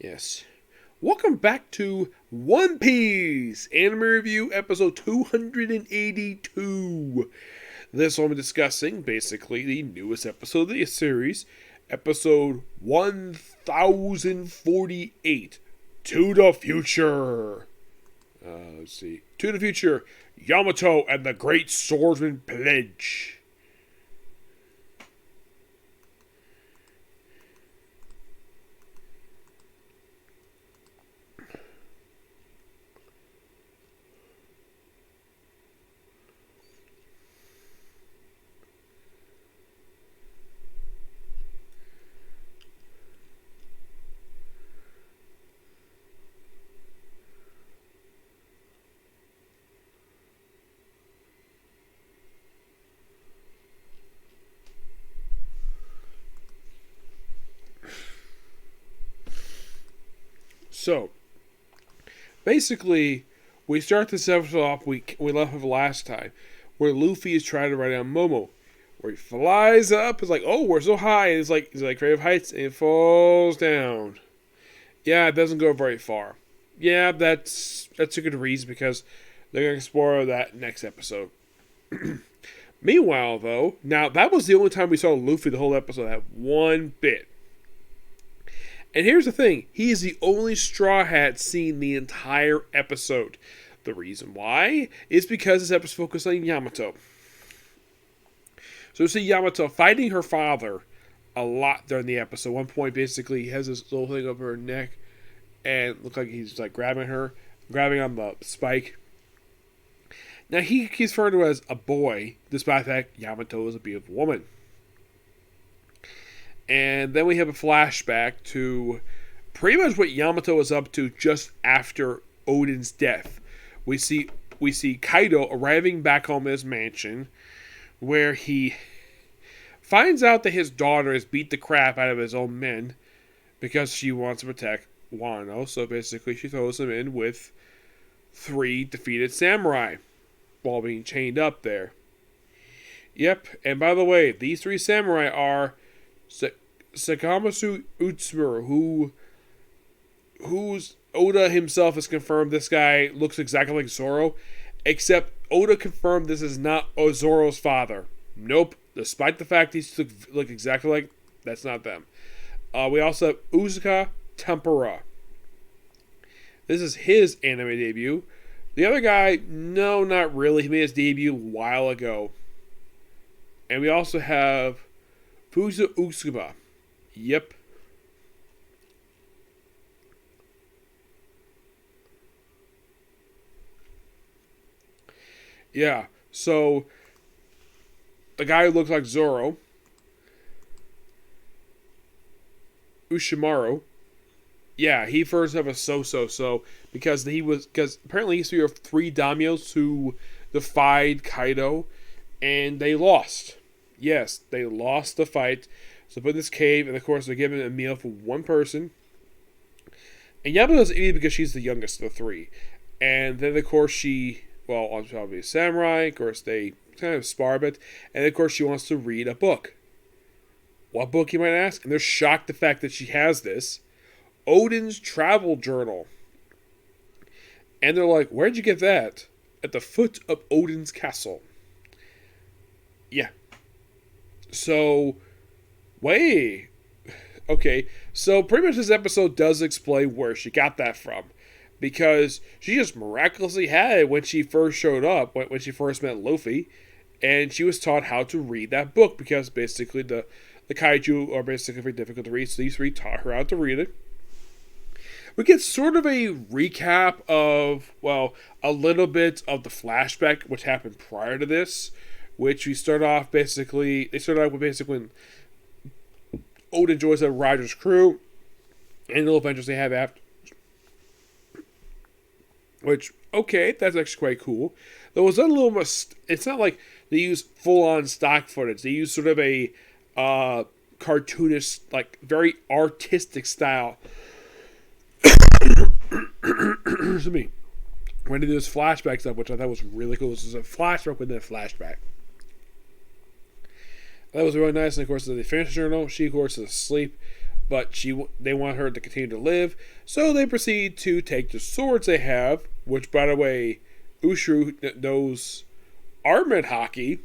Yes. Welcome back to One Piece Anime Review episode 282. This one we're discussing basically the newest episode of the series, episode 1048, To the Future. Let's see. To the Future, Yamato and the Great Swordsman Pledge. So, basically, we start this episode off, we left off last time, where Luffy is trying to ride on Momo. Where he flies up, it's like, oh, we're so high, and he's like creative heights, and it falls down. Yeah, it doesn't go very far. Yeah, that's a good reason, because they're going to explore that next episode. Meanwhile, though, now, that was the only time we saw Luffy the whole episode, that one bit. And here's the thing, he is the only Straw Hat seen the entire episode. The reason why is because this episode focused on Yamato. So we see Yamato fighting her father a lot during the episode. At one point, basically, he has this little thing over her neck, and it looks like he's like grabbing on the spike. Now, he's referred to as a boy, despite the fact Yamato is a beautiful woman. And then we have a flashback to pretty much what Yamato was up to just after Odin's death. We see Kaido arriving back home at his mansion, where he finds out that his daughter has beat the crap out of his own men because she wants to protect Wano. So basically, she throws him in with 3 defeated samurai while being chained up there. Yep, and by the way, these 3 samurai are Sakamatsu Utsumura, who's Oda himself has confirmed this guy looks exactly like Zoro, except Oda confirmed this is not Zoro's father. Nope, despite the fact these look exactly like, that's not them. We also have Uzuka Tempura. This is his anime debut. The other guy, no, not really. He made his debut a while ago. And we also have Fuzu Utsuba. Yep. Yeah, so the guy who looks like Zoro, Ushimaru, yeah, he first have a so because apparently he's 3 daimyos who defied Kaido, and they lost. Yes, they lost the fight. So put in this cave, and of course they're giving a meal for one person. And Yamato's idiot because she's the youngest of the 3. And then of course she, well, obviously a samurai, of course they kind of spar a bit, and of course she wants to read a book. What book, you might ask? And they're shocked the fact that she has this. Odin's Travel Journal. And they're like, where'd you get that? At the foot of Odin's castle. Yeah. So, wait. Okay, so pretty much this episode does explain where she got that from. Because she just miraculously had it when she first showed up, when she first met Luffy. And she was taught how to read that book, because basically the kaiju are basically very difficult to read. So these 3 taught her how to read it. We get sort of a recap of, well, a little bit of the flashback which happened prior to this. Which they start off with basically when Odin joins the Roger's crew, and the little adventures they have after. Which, okay, that's actually quite cool. There was a little more, it's not like they use full-on stock footage. They use sort of a cartoonish, like, very artistic style. Excuse me. When they do this flashback stuff, which I thought was really cool. This is a flashback within a flashback. That was really nice. And of course, the Fantasy Journal, she of course is asleep. but they want her to continue to live, so they proceed to take the swords they have, which, by the way, Ushru knows armored hockey.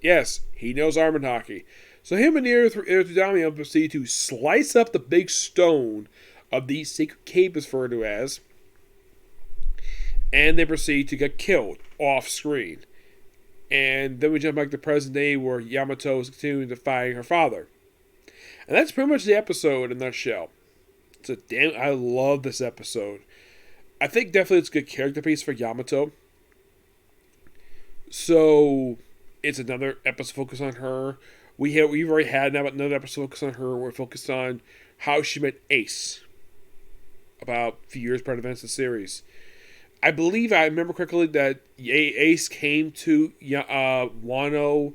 Yes, he knows armored hockey. So him and Irutudamio proceed to slice up the big stone of the secret cave, referred to as, and they proceed to get killed off screen. And then we jump back to present day where Yamato is continuing to fight her father. And that's pretty much the episode in a nutshell. I love this episode. I think definitely it's a good character piece for Yamato. So it's another episode focused on her. We've already had another episode focused on her. We're focused on how she met Ace about a few years prior to events of the series. I believe I remember correctly that Ace came to Wano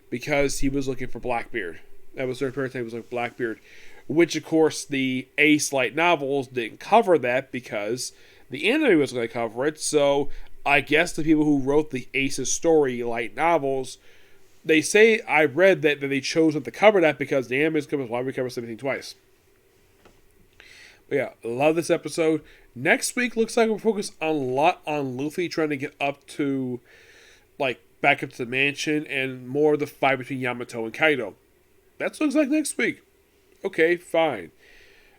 because he was looking for Blackbeard. That was their period of time. He was like Blackbeard, which of course the Ace light novels didn't cover that because the anime was going to cover it. So I guess the people who wrote the Ace's story light novels, they say I read that they chose not to cover that because the anime is covers. Why we cover everything twice? But yeah, love this episode. Next week looks like we're focused a lot on Luffy trying to get up to, back up to the mansion and more of the fight between Yamato and Kaido. That looks like next week. Okay, fine.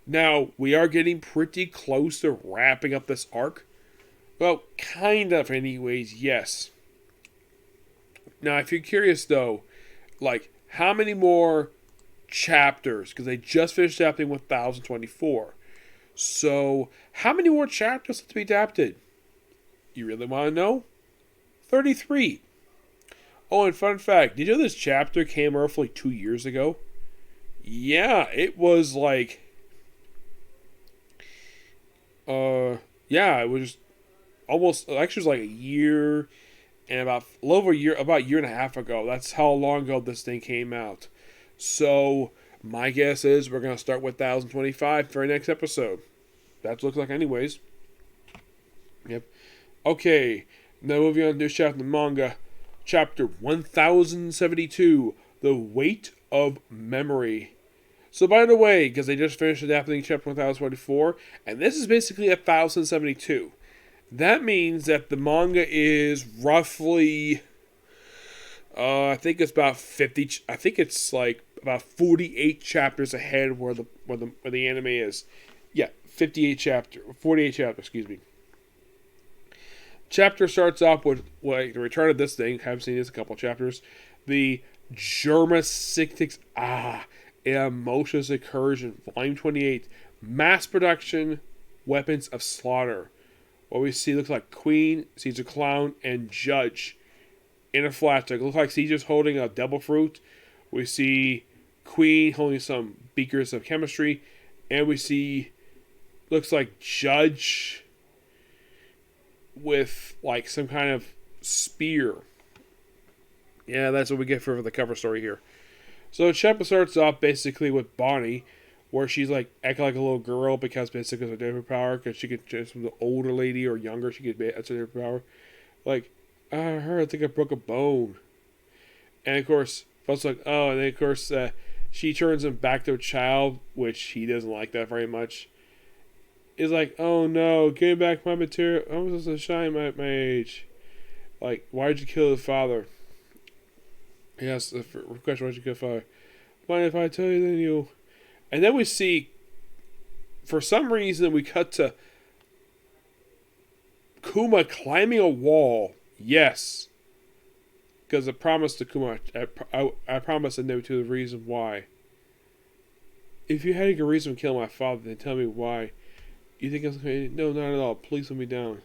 Now, we are getting pretty close to wrapping up this arc. Well, kind of anyways, yes. Now, if you're curious though, how many more chapters? Because they just finished adapting 1024. So, how many more chapters have to be adapted? You really want to know? 33. Oh, and fun fact, did you know this chapter came roughly 2 years ago? Yeah, it was it was almost, actually it was like a year and about a little over a year and a half ago. That's how long ago this thing came out. So, my guess is we're going to start with 1025 for our next episode. That looks like anyways. Yep. Okay, now moving on to this chapter of the manga. Chapter 1072, The Weight of Memory. So by the way, because they just finished adapting chapter 1024, and this is basically 1072. That means that the manga is roughly, I think it's about 50. I think it's about 48 chapters ahead where the anime is. Yeah, 48 chapter, excuse me. Chapter starts off with the return of this thing. I haven't seen this in a couple of chapters. The Germa-Sictix Emotions Incursion, Volume 28, Mass Production, Weapons of Slaughter. What we see looks like Queen, Caesar Clown, and Judge in a flashback. It looks like Caesar's holding a devil fruit. We see Queen holding some beakers of chemistry, and we see looks like Judge with some kind of spear. Yeah, that's what we get for the cover story here. So the chapter starts off basically with Bonnie, where she's acting like a little girl because basically it's a different power, because she could just from the older lady or younger, she could be that's a different power. I think I broke a bone. And of course, folks and then of course she turns him back to a child, which he doesn't like that very much. Is oh no, give me back my material. I'm supposed to shine my age. Why'd you kill his father? Yes, the question, why'd you kill his father? Mind if I tell you, then you. And then we see, for some reason, we cut to Kuma climbing a wall. Yes. Because I promised to Kuma, I promised to know to the reason why. If you had a good reason to kill my father, then tell me why. You think I'm going to... No, not at all. Please let me down.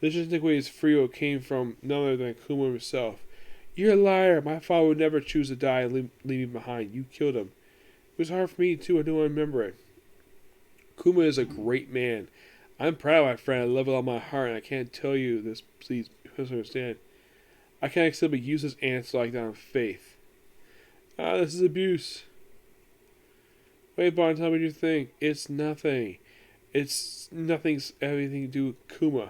This is the way his Frio came from none other than Kuma himself. You're a liar. My father would never choose to die and leave me behind. You killed him. It was hard for me, too. I don't remember it. Kuma is a great man. I'm proud of my friend. I love it all my heart, and I can't tell you this. Please understand. I can't accept a useless answer like that on faith. This is abuse. Wait, Bond, tell me what you think. It's nothing. It's nothing's everything to do with Kuma.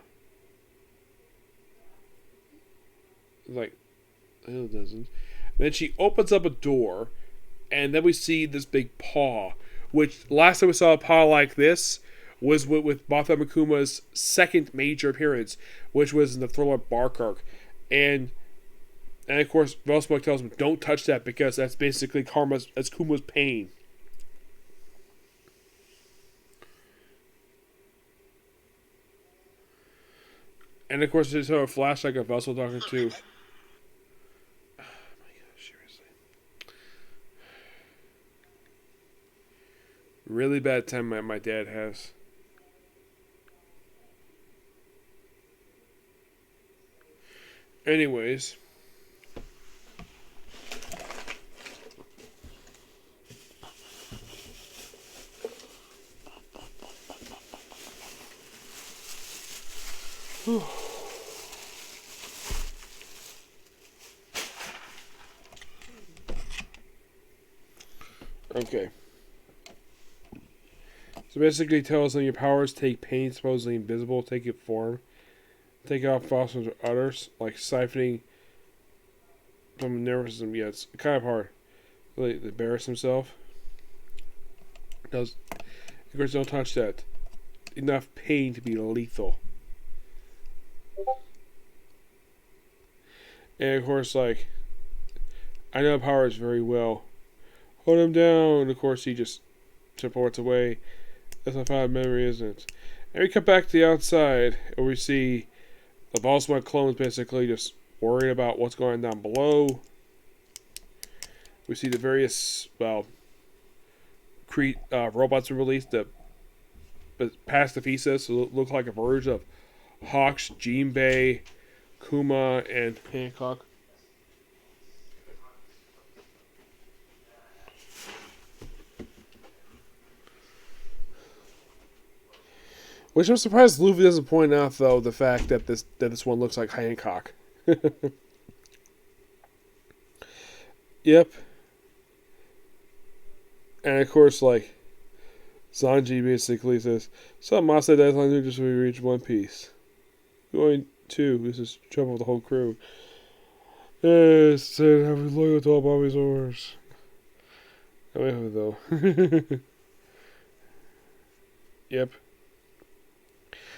No, it doesn't. Then she opens up a door, and then we see this big paw, which last time we saw a power like this was with Mothra Makuma's second major appearance, which was in the Thriller Bark arc. And of course, Veilspoke tells him, don't touch that because that's basically that's Kuma's pain. And of course, there's a flashback of Vessel talking to. Oh my god, seriously. Really bad time my dad has. Anyways. Okay. So basically, it tells them your powers take pain, supposedly invisible, take it form, take off fossils or others, like siphoning from nervous system. Yeah, it's kind of hard. Really, to embarrass himself. Does, of course, don't touch that. Enough pain to be lethal. And of course, like, I know powers very well. Hold him down. And of course, he just teleports away. That's not a memory, isn't it? And we come back to the outside, and we see the Swordsman clones basically just worried about what's going on down below. We see the various, robots were released that past the thesis look like a version of Hawks, Jinbei, Kuma, and Hancock. Which I'm surprised Luffy doesn't point out, though, the fact that this one looks like Hancock. Yep. And of course, like, Sanji basically says, some Masa deadline just we reach One Piece. Going to, this is trouble with the whole crew. Yes, said I'll be loyal to all Bobby's orders. However, though. Yep.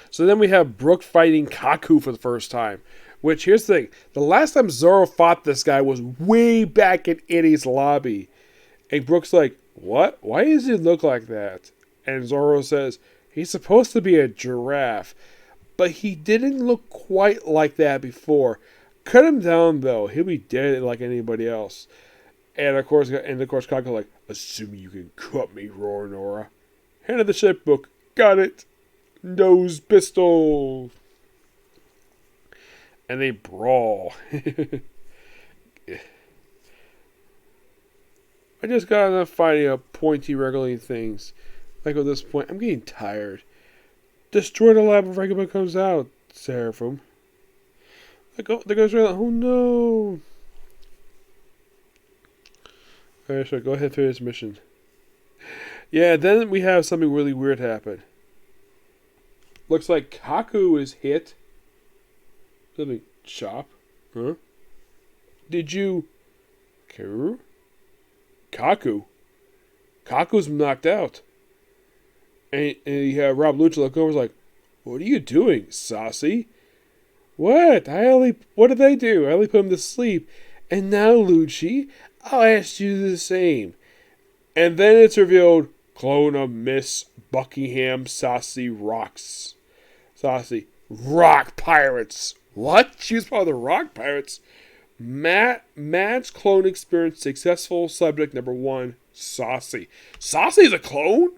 So then we have Brook fighting Kaku for the first time. Which, here's the thing. The last time Zoro fought this guy was way back in Eddie's lobby. And Brook's like, what? Why does he look like that? And Zoro says, he's supposed to be a giraffe. But he didn't look quite like that before. Cut him down, though. He'll be dead like anybody else. And of course, Kaku's like, assuming you can cut me, Roronoa. Hand of the ship book. Got it. Nose pistol. And they brawl. I just got enough fighting up pointy, wriggling things. Like at this point, I'm getting tired. Destroy the lab if Regular comes out, Seraphim. There goes Red. Oh no. Alright, sure, go ahead through this mission. Yeah, then we have something really weird happen. Looks like Kaku is hit. Something chop. Huh? Did you... Kaku? Kaku's knocked out. And you have Rob Lucha look over like, what are you doing, saucy? What? What did they do? I only put him to sleep. And now, Lucci, I'll ask you the same. And then it's revealed, clone of Miss Buckingham Saucy Rocks. Saucy. Rock Pirates. What? She was part of the Rock Pirates. Matt's clone experience successful. Subject number 1, Saucy. Saucy's a clone?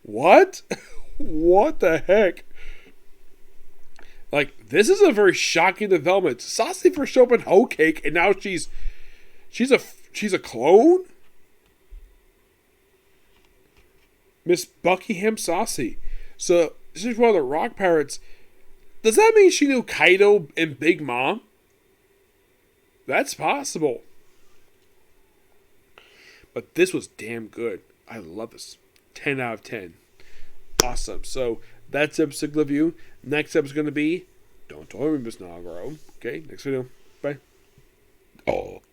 What? What the heck? Like, this is a very shocking development. Saucy first showed up in Whole Cake, and now she's a clone? Miss Buckingham Saucy. So, she's one of the Rock Pirates. Does that mean she knew Kaido and Big Mom? That's possible. But this was damn good. I love this. 10 out of 10. Awesome. So, that's episode review. Next episode is going to be Don't Tell Me, Miss Nagaro. Okay, next video. Bye. Oh.